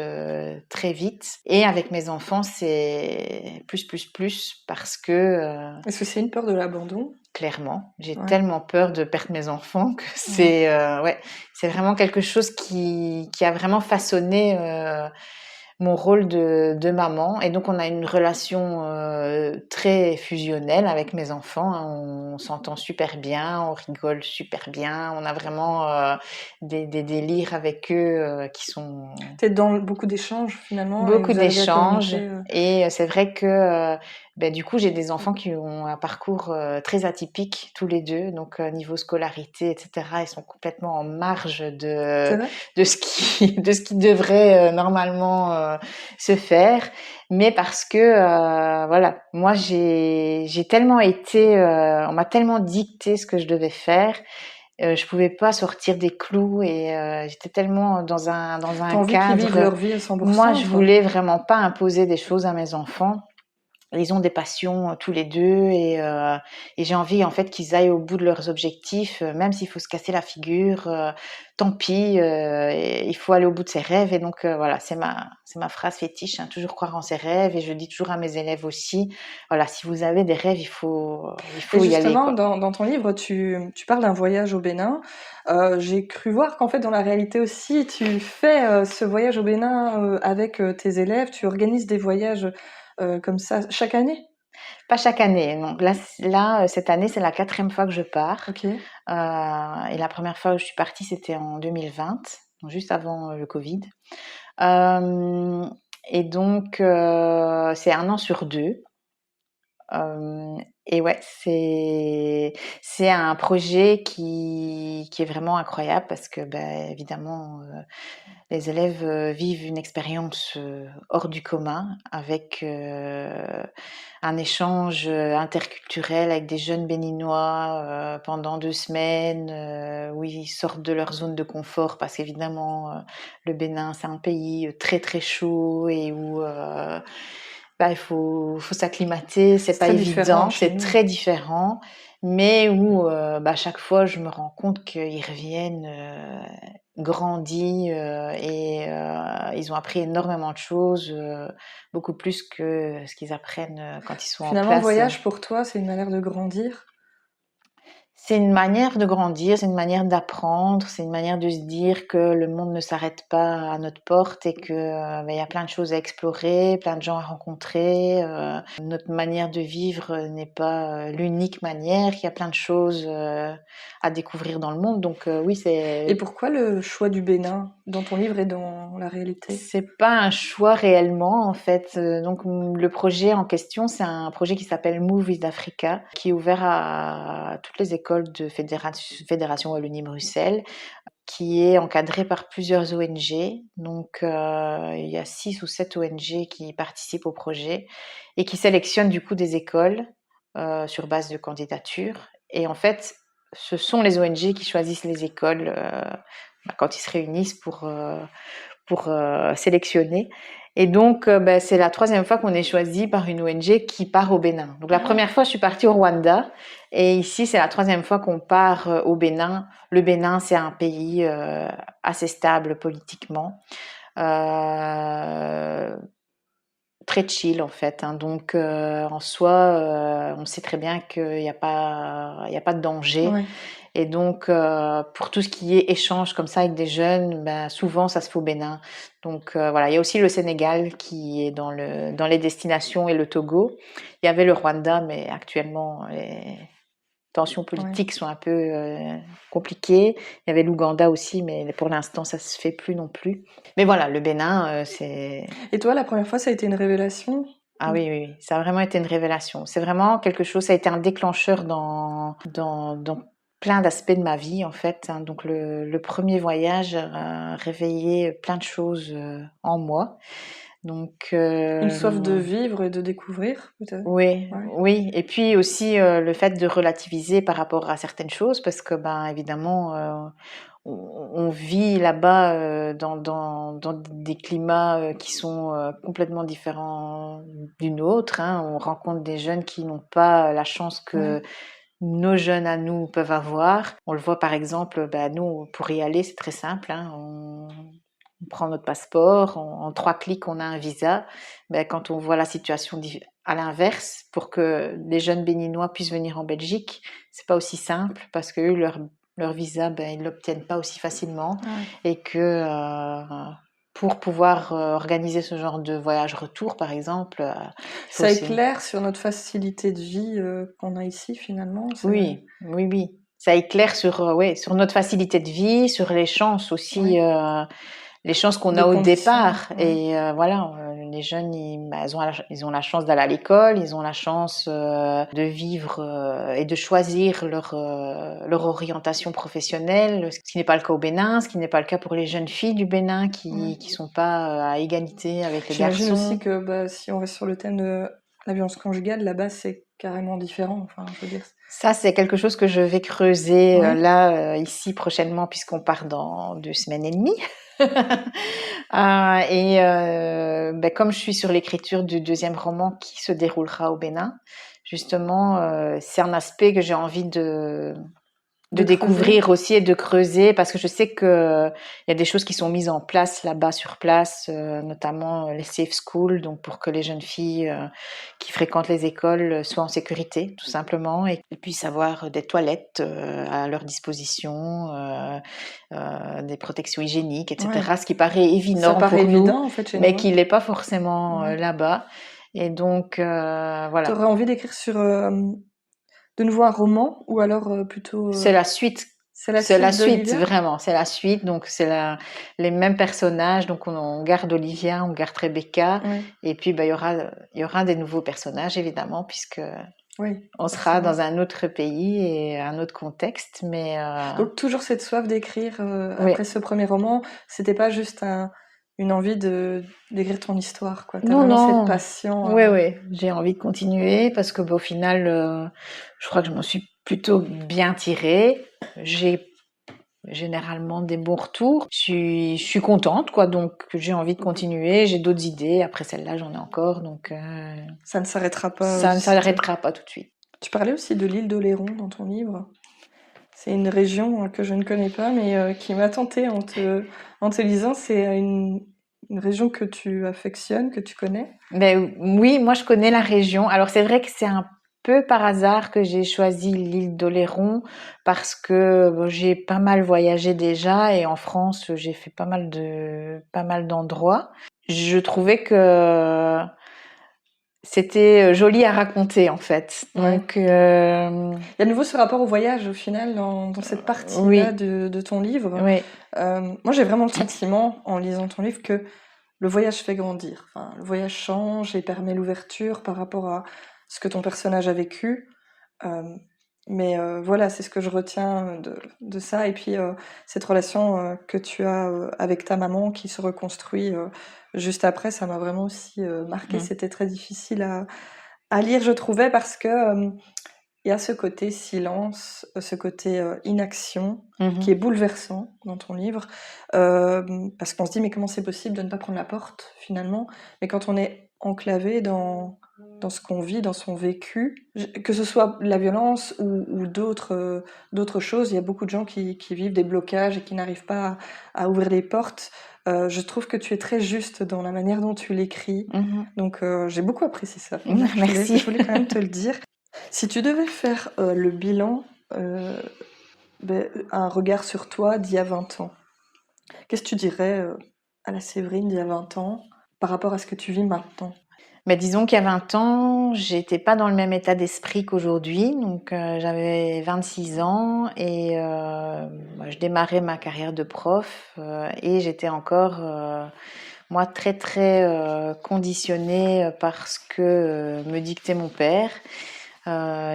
très vite. Et avec mes enfants, c'est plus parce que... Est-ce que c'est une peur de l'abandon? Clairement, j'ai tellement peur de perdre mes enfants que c'est vraiment quelque chose qui a vraiment façonné mon rôle de maman. Et donc on a une relation très fusionnelle avec mes enfants, hein. On s'entend super bien, on rigole super bien, on a vraiment des délires avec eux qui sont... T'es dans beaucoup d'échanges finalement. Beaucoup d'échanges, et c'est vrai que du coup j'ai des enfants qui ont un parcours très atypique tous les deux, donc niveau scolarité, etc., ils sont complètement en marge de ce qui devrait normalement se faire, mais parce que voilà, moi j'ai tellement été, on m'a tellement dicté ce que je devais faire. Je pouvais pas sortir des clous, et j'étais tellement dans un cadre. T'as envie qu'ils vivent leur vie à 100%. Moi, je voulais vraiment pas imposer des choses à mes enfants. ils ont des passions tous les deux et j'ai envie en fait qu'ils aillent au bout de leurs objectifs, même s'il faut se casser la figure, tant pis, il faut aller au bout de ses rêves et donc voilà, c'est ma phrase fétiche, hein, toujours croire en ses rêves et je dis toujours à mes élèves aussi, voilà, si vous avez des rêves, il faut Et y aller, justement, quoi. dans ton livre, tu parles d'un voyage au Bénin. J'ai cru voir qu'en fait, dans la réalité aussi, tu fais ce voyage au Bénin avec tes élèves. Tu organises des voyages comme ça chaque année? Pas chaque année, non. Là, cette année, c'est la 4e fois que je pars. Ok. Et la première fois où je suis partie, c'était en 2020, donc juste avant le Covid. Euh, et donc, c'est 1 an sur 2. Et ouais, c'est un projet qui est vraiment incroyable parce que, bah, évidemment, les élèves vivent une expérience hors du commun avec un échange interculturel avec des jeunes béninois pendant 2 semaines où ils sortent de leur zone de confort parce qu'évidemment le Bénin c'est un pays très très chaud et où bah, il faut s'acclimater, c'est pas très différent évident, chez c'est nous. très différent, mais où bah, à chaque fois je me rends compte qu'ils reviennent grandis et ils ont appris énormément de choses, beaucoup plus que ce qu'ils apprennent quand ils sont en Finalement, le classe. voyage pour toi, c'est une manière de grandir. C'est une manière de grandir, c'est une manière d'apprendre, c'est une manière de se dire que le monde ne s'arrête pas à notre porte et que il y a plein de choses à explorer, plein de gens à rencontrer. Notre manière de vivre n'est pas l'unique manière. Il y a plein de choses à découvrir dans le monde. Donc oui, Et pourquoi le choix du Bénin dans ton livre et dans la réalité? c'est pas un choix réellement en fait. Donc le projet en question, c'est un projet qui s'appelle Move with Africa, qui est ouvert à toutes les écoles de Fédération Wallonie-Bruxelles, qui est encadré par plusieurs ONG. Donc il y a 6 ou 7 ONG qui participent au projet et qui sélectionnent du coup des écoles sur base de candidature. Et en fait, ce sont les ONG qui choisissent les écoles quand ils se réunissent pour sélectionner. Et donc, c'est la 3e fois qu'on est choisi par une ONG qui part au Bénin. Donc, la première fois, je suis partie au Rwanda. Et ici, c'est la 3e fois qu'on part au Bénin. Le Bénin, c'est un pays assez stable politiquement. Très chill en fait, hein. Donc en soi, on sait très bien qu'il n'y a pas de danger. Ouais. Et donc, pour tout ce qui est échange comme ça avec des jeunes, ben, souvent ça se fait au Bénin. Donc voilà, il y a aussi le Sénégal qui est dans les destinations et le Togo. Il y avait le Rwanda, mais actuellement les tensions politiques sont un peu compliquées. Il y avait l'Ouganda aussi, mais pour l'instant ça se fait plus non plus. Mais voilà, le Bénin, c'est... Et toi, la première fois, ça a été une révélation? Ah oui, oui, oui, ça a vraiment été une révélation. C'est vraiment quelque chose, ça a été un déclencheur dans plein d'aspects de ma vie, en fait, hein. Donc, le premier voyage a réveillé plein de choses en moi. Donc, Une soif de vivre et de découvrir, peut-être? oui, Ouais. oui. Et puis aussi le fait de relativiser par rapport à certaines choses, parce que, ben, évidemment, on vit là-bas dans des climats qui sont complètement différents du nôtre, hein. On rencontre des jeunes qui n'ont pas la chance que Ouais. nos jeunes à nous peuvent avoir. On le voit par exemple, bah, nous, pour y aller, c'est très simple, hein. On prend notre passeport, en 3 clics, on a un visa. Ben, quand on voit la situation à l'inverse, pour que les jeunes béninois puissent venir en Belgique, c'est pas aussi simple parce que eux, leur visa, ben, ils l'obtiennent pas aussi facilement Ouais. et que pour pouvoir organiser ce genre de voyage retour, par exemple, il faut Ça aussi... éclaire sur notre facilité de vie qu'on a ici, finalement. Oui, oui, oui. Ça éclaire sur, ouais, sur notre facilité de vie, sur les chances aussi, Ouais. les chances qu'on De a au conditions. départ. Ouais. Et voilà, les jeunes, ils ont la chance d'aller à l'école, ils ont la chance de vivre et de choisir leur orientation professionnelle, ce qui n'est pas le cas au Bénin, ce qui n'est pas le cas pour les jeunes filles du Bénin Ouais. qui sont pas à égalité avec les J'imagine garçons. aussi que bah, si on reste sur le thème de la violence conjugale, là-bas, c'est carrément différent. Enfin, je veux dire. Ça, c'est quelque chose que je vais creuser Ouais. là, ici prochainement, puisqu'on part dans 2 semaines et demie. comme je suis sur l'écriture du deuxième roman qui se déroulera au Bénin, justement, c'est un aspect que j'ai envie de découvrir aussi et de creuser, parce que je sais que il y a des choses qui sont mises en place là-bas sur place, notamment les safe schools, donc pour que les jeunes filles qui fréquentent les écoles soient en sécurité, tout simplement, et puissent avoir des toilettes à leur disposition, des protections hygiéniques, etc. Ouais. Ce qui paraît Ça évident paraît pour nous, évident, en fait, chez mais nous. qui l'est pas forcément Ouais. là-bas. Et donc, voilà. T'aurais envie d'écrire sur de nouveau un roman ou alors plutôt C'est la suite. c'est la C'est la suite suite, d'Olivia? vraiment. C'est la suite. Donc, les mêmes personnages. Donc, on garde Olivia, on garde Rebecca. Oui, Et puis, il y aura des nouveaux personnages, évidemment, puisque oui, on sera forcément. dans un autre pays et un autre contexte. Mais Donc toujours cette soif d'écrire oui, après ce premier roman, c'était pas juste une envie d'écrire ton histoire, quoi. T'as non, vraiment cette non. passion. Oui, oui. J'ai envie de continuer parce que, au final, je crois que je m'en suis plutôt bien tirée. J'ai généralement des bons retours. Je suis contente, quoi. Donc, j'ai envie de continuer. J'ai d'autres idées. Après celle-là, j'en ai encore. Donc, Ça ne s'arrêtera pas ça ne aussitôt. s'arrêtera pas tout de suite. Tu parlais aussi de l'île d'Oléron dans ton livre. C'est une région que je ne connais pas, mais qui m'a tentée en te lisant. C'est une région que tu affectionnes, que tu connais. Mais oui, moi, je connais la région. Alors, c'est vrai que c'est un peu par hasard que j'ai choisi l'île d'Oléron parce que bon, j'ai pas mal voyagé déjà et en France, j'ai fait pas mal d'endroits. Je trouvais que c'était joli à raconter, en fait. Ouais. Donc, Il y a de nouveau ce rapport au voyage au final dans cette partie-là oui, de ton livre. oui. Moi, j'ai vraiment le sentiment, en lisant ton livre, que le voyage fait grandir. Enfin, le voyage change et permet l'ouverture par rapport à ce que ton personnage a vécu. Euh, mais voilà, c'est ce que je retiens de ça. Et puis, cette relation que tu as avec ta maman qui se reconstruit juste après, ça m'a vraiment aussi marqué. Mm. C'était très difficile à lire, je trouvais, parce que il y a ce côté silence, ce côté inaction qui est Mhm. bouleversant dans ton livre, parce qu'on se dit mais comment c'est possible de ne pas prendre la porte finalement. Mais quand on est enclavé dans ce qu'on vit, dans son vécu, que ce soit la violence ou d'autres choses, il y a beaucoup de gens qui vivent des blocages et qui n'arrivent pas à ouvrir les portes. Je trouve que tu es très juste dans la manière dont tu l'écris. Mhm. Donc j'ai beaucoup apprécié ça. Merci. Je voulais quand même te le dire. Si tu devais faire le bilan, un regard sur toi d'il y a 20 ans, qu'est-ce que tu dirais à la Séverine d'il y a 20 ans par rapport à ce que tu vis maintenant? Mais disons qu'il y a 20 ans, j'étais pas dans le même état d'esprit qu'aujourd'hui. Donc, j'avais 26 ans et je démarrais ma carrière de prof et j'étais encore, moi, très, très conditionnée par ce que me dictait mon père.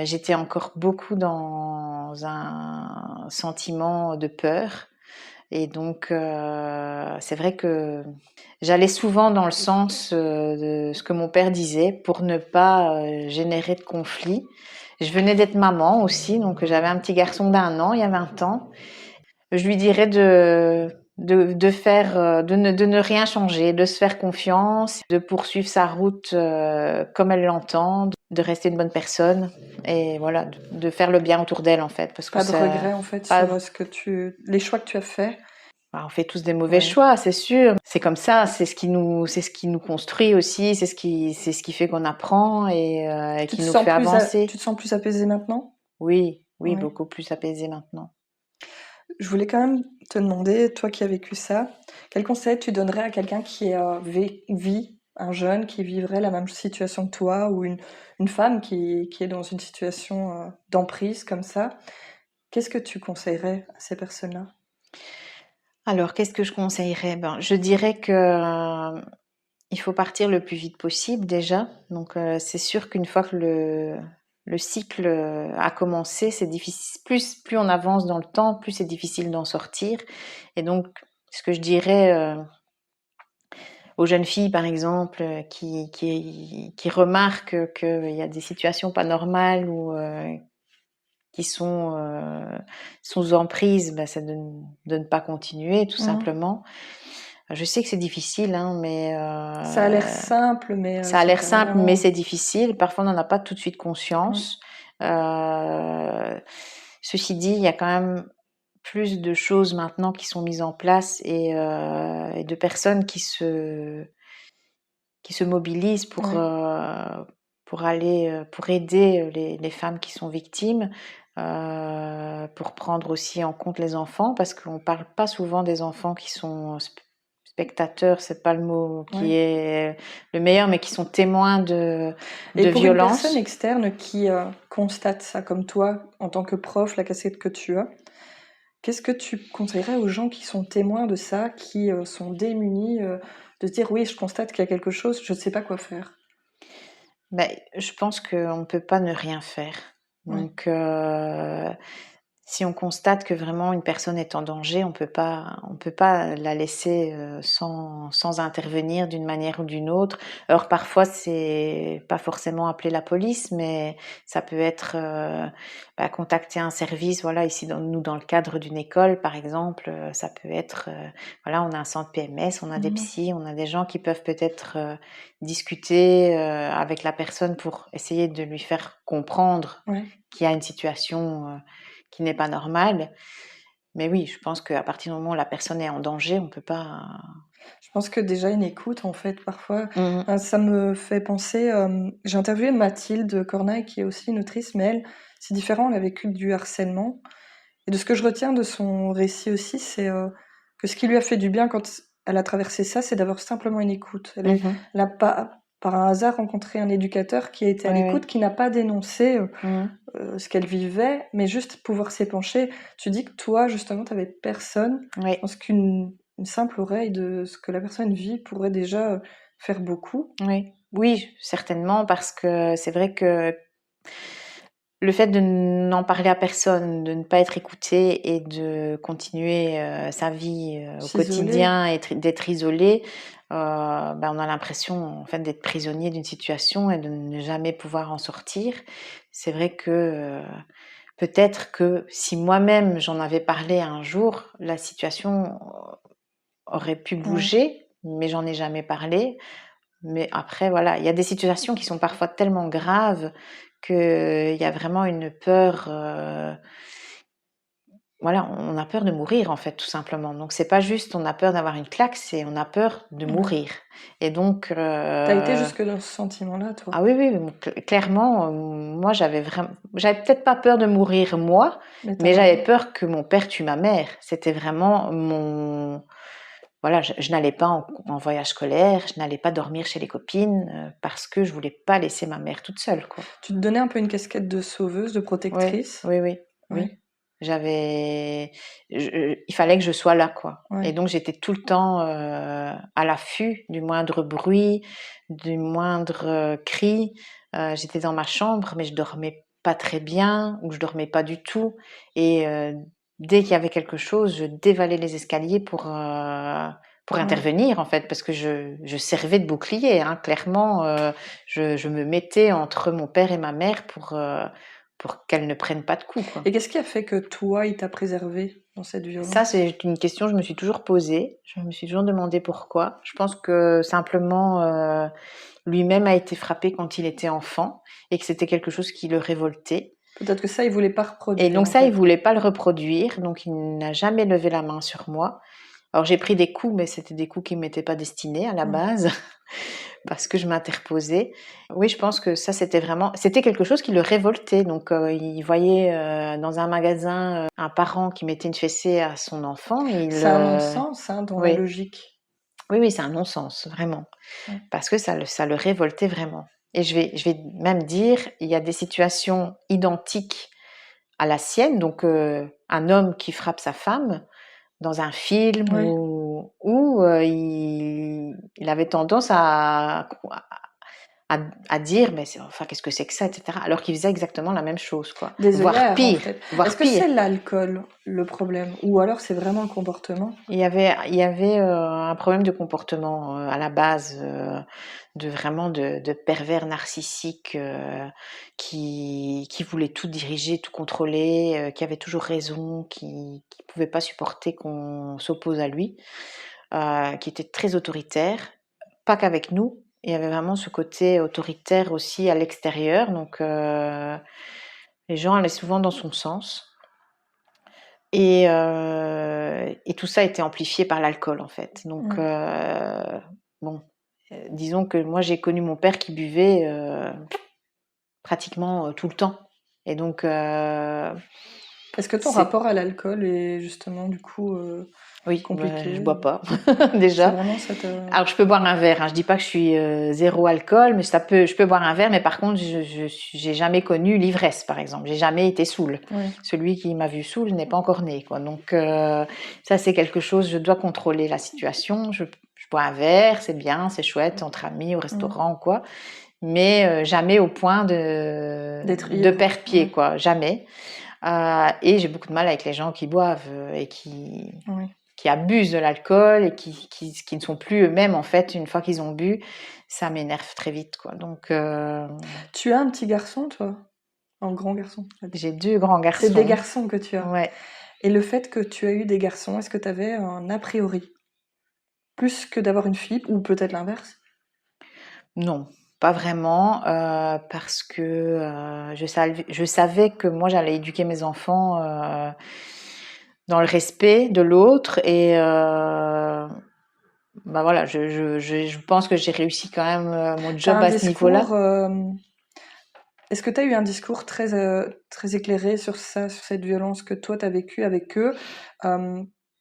J'étais encore beaucoup dans un sentiment de peur. Et donc, c'est vrai que j'allais souvent dans le sens de ce que mon père disait pour ne pas générer de conflits. Je venais d'être maman aussi, donc j'avais un petit garçon d'1 an il y a 20 ans. Je lui dirais de faire, de ne rien changer, de se faire confiance, de poursuivre sa route comme elle l'entend, de rester une bonne personne et voilà, de faire le bien autour d'elle en fait, parce que Pas de ça, regret en fait pas, sur les choix que tu as faits. on fait tous des mauvais Ouais. choix, c'est sûr. C'est comme ça, c'est ce qui nous construit aussi, c'est ce qui fait qu'on apprend et qui nous fait avancer. Tu te sens plus apaisée maintenant? Oui, oui, Ouais. beaucoup plus apaisé maintenant. Je voulais quand même te demander, toi qui as vécu ça, quel conseil tu donnerais à quelqu'un qui vit, un jeune qui vivrait la même situation que toi, ou une femme qui est dans une situation d'emprise comme ça? Qu'est-ce que tu conseillerais à ces personnes-là? Alors, qu'est-ce que je conseillerais? Ben, je dirais que il faut partir le plus vite possible déjà. Donc, c'est sûr qu'une fois que le cycle a commencé, c'est difficile. Plus on avance dans le temps, plus c'est difficile d'en sortir. Et donc, ce que je dirais aux jeunes filles, par exemple, qui remarquent qu'il y a des situations pas normales ou qui sont sous emprise, ben, c'est de ne pas continuer, tout Mhm. simplement. Je sais que c'est difficile, hein, mais Ça a l'air simple, mais ça a c'est l'air pas simple, mais vraiment. c'est difficile. Parfois, on n'en a pas tout de suite Ouais. conscience. Ceci dit, il y a quand même plus de choses maintenant qui sont mises en place et de personnes qui se mobilisent Ouais. pour aller, pour aider les femmes qui sont victimes, pour prendre aussi en compte les enfants, parce qu'on parle pas souvent des enfants qui sont spectateurs, c'est pas le mot qui Ouais. est le meilleur, mais qui sont témoins Et de pour une personne violences. externe qui constate ça comme toi, en tant que prof, la casquette que tu as, qu'est-ce que tu conseillerais aux gens qui sont témoins de ça, qui sont démunis, de se dire oui, je constate qu'il y a quelque chose, je ne sais pas quoi faire. Ben, je pense qu'on ne peut pas ne rien faire. Ouais. Donc, si on constate que vraiment une personne est en danger, on peut pas la laisser sans intervenir d'une manière ou d'une autre. Alors parfois, c'est pas forcément appeler la police, mais ça peut être contacter un service. Voilà, ici nous dans le cadre d'une école, par exemple, ça peut être voilà, on a un centre PMS, on a des Mhm. psys, on a des gens qui peuvent peut-être discuter avec la personne pour essayer de lui faire comprendre Ouais. qu'il y a une situation qui n'est pas normale. Mais oui, je pense qu'à partir du moment où la personne est en danger, on peut pas. Je pense que déjà une écoute, en fait, parfois, Mmh. ça me fait penser. J'ai interviewé Mathilde Corneille, qui est aussi une autrice, mais elle, c'est différent, elle a vécu du harcèlement. Et de ce que je retiens de son récit aussi, c'est que ce qui lui a fait du bien quand elle a traversé ça, c'est d'avoir simplement une écoute. Mmh. Elle a pas, par un hasard, rencontré un éducateur qui a été à Oui, l'écoute, oui. qui n'a pas dénoncé Mmh. ce qu'elle vivait, mais juste pouvoir s'épancher. Tu dis que toi, justement, tu avais personne. Je Oui, pense qu'une simple oreille de ce que la personne vit pourrait déjà faire beaucoup. oui. Oui, certainement, parce que c'est vrai que le fait de n'en parler à personne, de ne pas être écouté et de continuer sa vie au S'isoler. quotidien et d'être isolé, on a l'impression en fait d'être prisonnier d'une situation et de ne jamais pouvoir en sortir. C'est vrai que peut-être que si moi-même j'en avais parlé un jour, la situation aurait pu Ouais. bouger, mais j'en ai jamais parlé. Mais après, voilà, il y a des situations qui sont parfois tellement graves qu'il y a vraiment une peur. Voilà, on a peur de mourir en fait, tout simplement. Donc c'est pas juste on a peur d'avoir une claque, c'est on a peur de Ouais. mourir. Et donc, T'as été jusque dans ce sentiment-là, toi. ah oui, oui, clairement, moi j'avais peut-être pas peur de mourir moi, Mais mais j'avais peur que mon père tue ma mère. C'était vraiment voilà, je n'allais pas en voyage scolaire, je n'allais pas dormir chez les copines parce que je voulais pas laisser ma mère toute seule, quoi. tu te donnais un peu une casquette de sauveuse, de Oui, protectrice. oui, oui, Ouais. oui. Il fallait que je sois là, quoi. Et Ouais. donc j'étais tout le temps à l'affût du moindre bruit, du moindre cri. J'étais dans ma chambre, mais je dormais pas très bien ou je dormais pas du tout. Et dès qu'il y avait quelque chose, je dévalais les escaliers pour Ouais. intervenir en fait, parce que je servais de bouclier, hein, clairement. Je me mettais entre mon père et ma mère pour qu'elles ne prennent pas de coups, quoi. Et qu'est-ce qui a fait que toi, il t'a préservé dans cette Ça, violence? c'est une question que je me suis toujours posée. Je me suis toujours demandé pourquoi. Je pense que simplement, lui-même a été frappé quand il était enfant et que c'était quelque chose qui le révoltait. Peut-être que ça, il voulait pas Et reproduire, donc en ça, il fait. voulait pas le reproduire, donc il n'a jamais levé la main sur moi. Alors j'ai pris des coups, mais c'était des coups qui ne m'étaient pas destinés à la Ouais. base, parce que je m'interposais. Oui, je pense que ça, c'était quelque chose qui le révoltait. Donc il voyait dans un magasin un parent qui mettait une fessée à son enfant. C'est un non-sens, hein, dans la Oui, logique. oui, oui, c'est un non-sens, vraiment, Ouais. parce que ça le révoltait vraiment. Et je vais même dire, il y a des situations identiques à la sienne, donc un homme qui frappe sa femme dans un film Ouais. où il avait tendance à dire mais enfin qu'est-ce que c'est que ça, etc. Alors qu'il faisait exactement la même chose, quoi. Des œillères, en fait. Voire Est-ce que pire. c'est l'alcool, le problème? Ou alors c'est vraiment le comportement? Il y avait un problème de comportement à la base, de vraiment de pervers narcissiques qui voulaient tout diriger, tout contrôler, qui avait toujours raison, qui pouvait pas supporter qu'on s'oppose à lui. qui était très autoritaire, pas qu'avec nous. Il y avait vraiment ce côté autoritaire aussi à l'extérieur. Donc, les gens allaient souvent dans son sens. Et tout ça a été amplifié par l'alcool, en fait. Donc, bon, disons que moi, j'ai connu mon père qui buvait pratiquement tout le temps. Et donc, Est-ce que ton rapport à l'alcool est justement du coup oui, compliqué? Je bois pas C'est déjà. vraiment cette. Alors je peux boire un verre. Hein. Je dis pas que je suis zéro alcool, mais je peux boire un verre. Mais par contre, j'ai jamais connu l'ivresse, par exemple. J'ai jamais été saoul. Oui. Celui qui m'a vu saoul n'est pas encore né, quoi. Donc ça c'est quelque chose. Je dois contrôler la situation. Je bois un verre, c'est bien, c'est chouette entre amis au restaurant ou quoi. Mais jamais au point de perdre pied, quoi. Jamais. Et j'ai beaucoup de mal avec les gens qui boivent et qui abusent de l'alcool et qui ne sont plus eux-mêmes, en fait, une fois qu'ils ont bu. Ça m'énerve très vite, quoi. Donc, Tu as un petit garçon, toi? Un grand garçon? J'ai 2 grands garçons. C'est des garçons que tu as? Ouais. Et le fait que tu as eu des garçons, est-ce que tu avais un a priori? Plus que d'avoir une fille, ou peut-être l'inverse? Non, pas vraiment, parce que je savais que moi, j'allais éduquer mes enfants dans le respect de l'autre et bah voilà, je pense que j'ai réussi quand même mon job à ce niveau-là. Est-ce que tu as eu un discours très éclairé sur ça, sur cette violence que toi tu as vécue avec eux,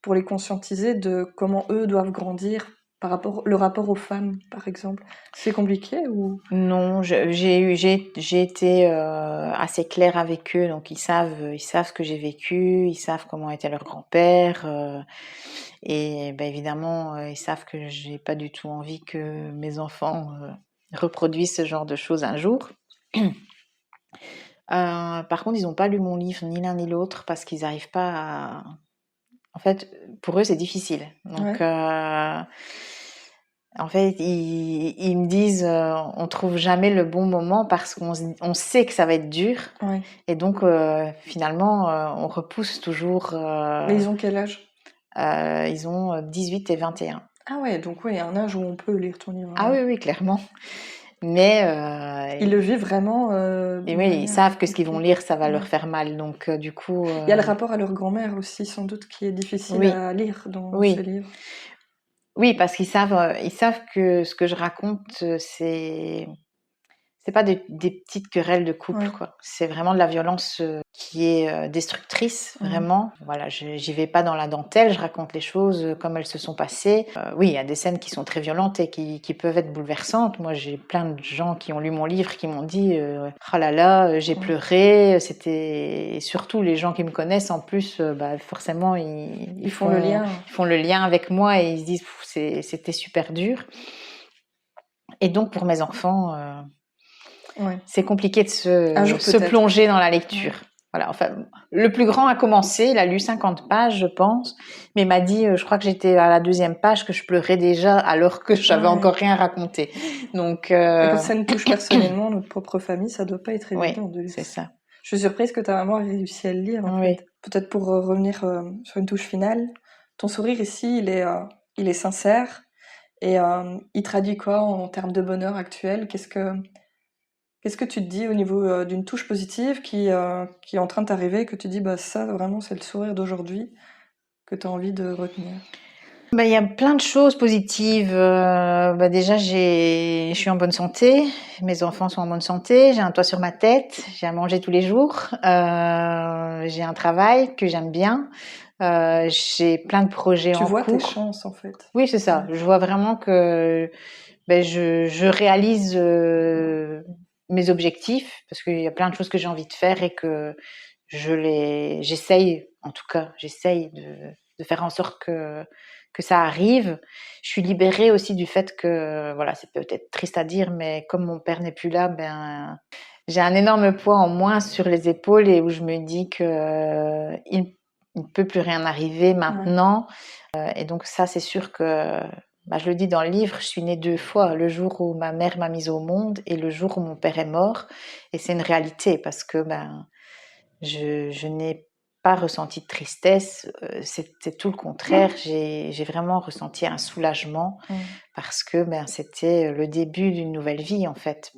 pour les conscientiser de comment eux doivent grandir par rapport le rapport aux femmes, par exemple? C'est compliqué ou? Non, j'ai été assez claire avec eux, donc ils savent ce que j'ai vécu, ils savent comment était leur grand-père, et ben évidemment ils savent que j'ai pas du tout envie que mes enfants reproduisent ce genre de choses un jour. Par contre, ils n'ont pas lu mon livre, ni l'un ni l'autre, parce qu'ils n'arrivent pas à... En fait, pour eux, c'est difficile. Donc, en fait, ils me disent, on trouve jamais le bon moment parce qu'on sait que ça va être dur. Ouais. Et donc, finalement, on repousse toujours... Mais ils ont quel âge? Ils ont 18 et 21. Ah ouais, donc oui, un âge où on peut lire ton livre. Ah oui, clairement. Mais ils le vivent vraiment. Et oui, ils savent que ce qu'ils vont lire, ça va leur faire mal. Donc, du coup. Il y a le rapport à leur grand-mère aussi, sans doute, qui est difficile à lire dans ce livre. Oui, parce qu'ils savent que ce que je raconte, c'est pas des petites querelles de couple, quoi. C'est vraiment de la violence qui est destructrice, vraiment. Voilà, j'y vais pas dans la dentelle, je raconte les choses comme elles se sont passées. Oui, il y a des scènes qui sont très violentes et qui peuvent être bouleversantes. Moi, j'ai plein de gens qui ont lu mon livre qui m'ont dit oh là là, j'ai pleuré. Et surtout les gens qui me connaissent en plus, forcément ils font le lien. Ils font le lien avec moi et ils se disent c'était super dur. Et donc pour mes enfants. C'est compliqué de se plonger dans la lecture. Voilà, enfin, le plus grand a commencé, il a lu 50 pages, je pense, mais il m'a dit, je crois que j'étais à la 2e page, que je pleurais déjà alors que j'avais encore rien raconté. Donc, quand ça nous touche personnellement, notre propre famille, ça doit pas être évident de lire. C'est ça. Je suis surprise que ta maman ait réussi à le lire, en fait. Peut-être pour revenir sur une touche finale, ton sourire ici, il est sincère, et il traduit quoi en termes de bonheur actuel? Qu'est-ce que tu te dis au niveau d'une touche positive qui est en train de t'arriver, que tu dis, ça, vraiment, c'est le sourire d'aujourd'hui que tu as envie de retenir? Il y a plein de choses positives. Déjà, je suis en bonne santé. Mes enfants sont en bonne santé. J'ai un toit sur ma tête. J'ai à manger tous les jours. J'ai un travail que j'aime bien. J'ai plein de projets en cours. Tu vois tes chances, en fait. Oui, c'est ça. Je vois vraiment que je réalise mes objectifs, parce qu'il y a plein de choses que j'ai envie de faire et que j'essaye de faire en sorte que ça arrive. Je suis libérée aussi du fait que, voilà, c'est peut-être triste à dire, mais comme mon père n'est plus là, j'ai un énorme poids en moins sur les épaules et où je me dis que il ne peut plus rien arriver maintenant. Et donc ça, c'est sûr que je le dis dans le livre, je suis née 2 fois, le jour où ma mère m'a mise au monde et le jour où mon père est mort. Et c'est une réalité parce que je n'ai pas ressenti de tristesse, c'est tout le contraire. J'ai vraiment ressenti un soulagement parce que c'était le début d'une nouvelle vie en fait,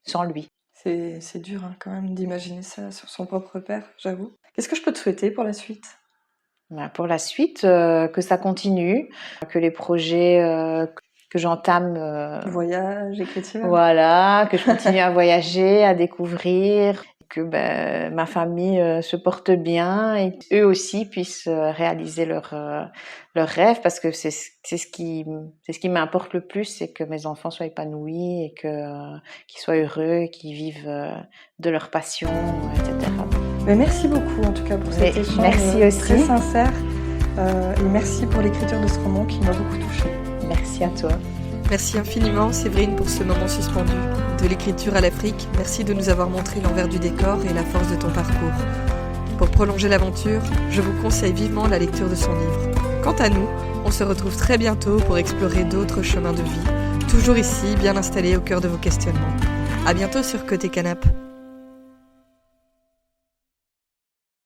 sans lui. C'est dur hein, quand même d'imaginer ça sur son propre père, j'avoue. Qu'est-ce que je peux te souhaiter pour la suite ? Pour la suite, que ça continue, que les projets que j'entame, Voyage, écriture. voilà, que je continue à voyager, à découvrir, que ma famille se porte bien et eux aussi puissent réaliser leurs rêves, parce que c'est ce qui m'importe le plus, c'est que mes enfants soient épanouis et qu'ils soient heureux, qu'ils vivent de leur passion, etc. Mais merci beaucoup en tout cas pour cet échange merci aussi. très sincère et merci pour l'écriture de ce roman qui m'a beaucoup touchée. Merci à toi. Merci infiniment Séverine pour ce moment suspendu. De l'écriture à l'Afrique, merci de nous avoir montré l'envers du décor et la force de ton parcours. Pour prolonger l'aventure, je vous conseille vivement la lecture de son livre. Quant à nous, on se retrouve très bientôt pour explorer d'autres chemins de vie, toujours ici, bien installés au cœur de vos questionnements. À bientôt sur Côté Canap'.